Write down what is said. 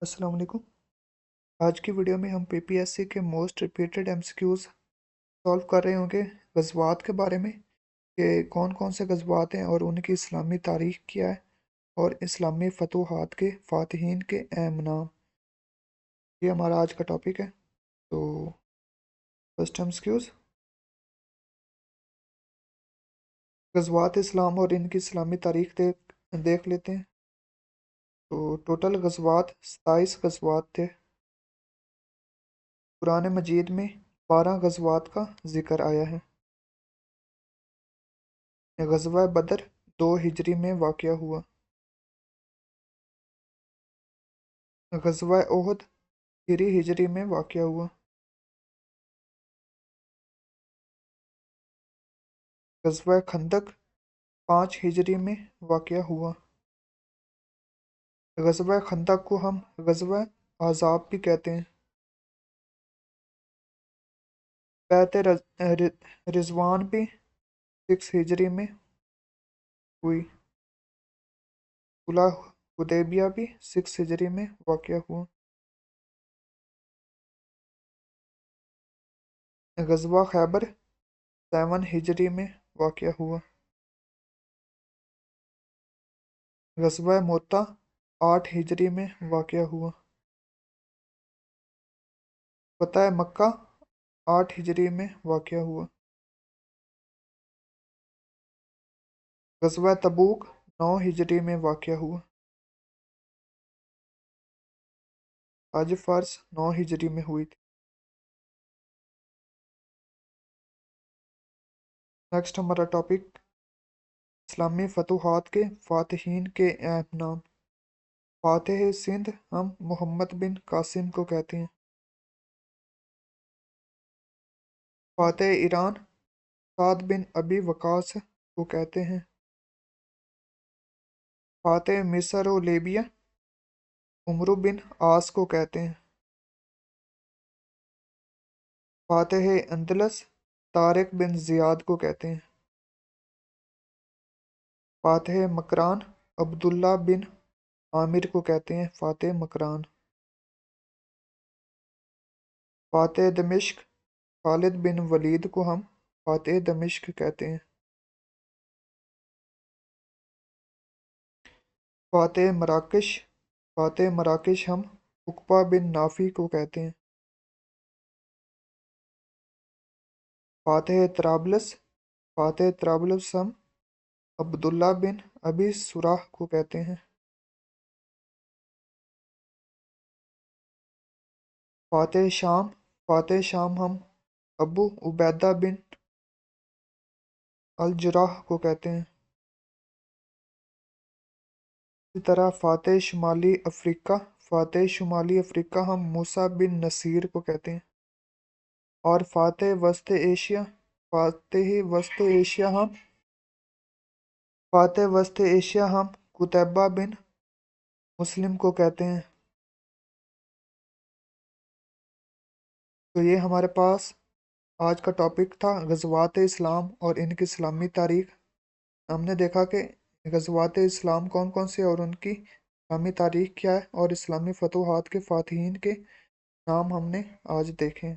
अस्सलाम वालेकुम। आज की वीडियो में हम पीपीएससी के मोस्ट रिपीटेड एमसीक्यूज सॉल्व कर रहे होंगे गज़वात के बारे में कि कौन कौन से गज़वात हैं और उनकी इस्लामी तारीख़ क्या है और इस्लामी फतूहात के फ़ातिहीन के अहम नाम। ये हमारा आज का टॉपिक है। तो फर्स्ट एमसीक्यूज, गज़वात इस्लाम और इनकी इस्लामी तारीख़ देख लेते हैं। तो टोटल गज़वात 27 गज़वात थे। कुरान मजीद में 12 गज़वात का ज़िक्र आया है। ग़ज़वा बदर 2 हिजरी में वाक़या हुआ। ग़ज़वा ओहद 3 हिजरी में वाक़या हुआ। ग़ज़वा खंदक 5 हिजरी में वाक़या हुआ। ग़ज़वा खंदक को हम ग़ज़वा अहज़ाब भी कहते हैं। बैत रिज़वान भी 6 हिजरी में हुई। सुलह हुदैबिया भी 6 हिजरी में वाक़या हुआ। ग़ज़वा खैबर 7 हिजरी में वाक़या हुआ। ग़ज़वा मोता 8 हिजरी में वाक़या हुआ। फ़तह मक्का 8 हिजरी में वाक़या हुआ। ग़ज़वा तबूक 9 हिजरी में वाक़या हुआ। हज फ़र्ज़ 9 हिजरी में हुई थी। नेक्स्ट हमारा टॉपिक इस्लामी फतूहात के फ़ातिहीन के अहम नाम। फ़ातिह सिंध हम मोहम्मद बिन कासिम को कहते हैं। फ़ातिह ईरान साद बिन अबी वक़ास को कहते हैं। फ़ातिह मिस्र व लीबिया उमरू बिन आस को कहते हैं। फ़ातिह अंदलस तारिक बिन ज़ियाद को कहते हैं। फ़ातिह मकरान अब्दुल्ला बिन आमिर को कहते हैं। फ़ातिह मकरान। फ़ातिह दमिश्क खालिद बिन वलीद को हम फ़ातिह दमिश्क कहते हैं। फ़ातिह मराकश हम उक़बा बिन नाफ़ी को कहते हैं। फ़ातिह तराबलस हम अब्दुल्ला बिन अबी सुराह को कहते हैं। फ़ातिह शाम हम अबू उबैदा बिन अल-जर्राह को कहते हैं। इसी तरह फ़ातिह शुमाली अफ़्रीका हम मूसा बिन नसीर को कहते हैं। और फ़ातिह वस्त एशिया हम कुतैबा बिन मुस्लिम को कहते हैं। तो ये हमारे पास आज का टॉपिक था ग़ज़वात इस्लाम और इनकी इस्लामी तारीख़। हमने देखा कि ग़ज़वात इस्लाम कौन कौन से और उनकी इस्लामी तारीख़ क्या है और इस्लामी फतूहात के फ़ातिहीन के नाम हमने आज देखे।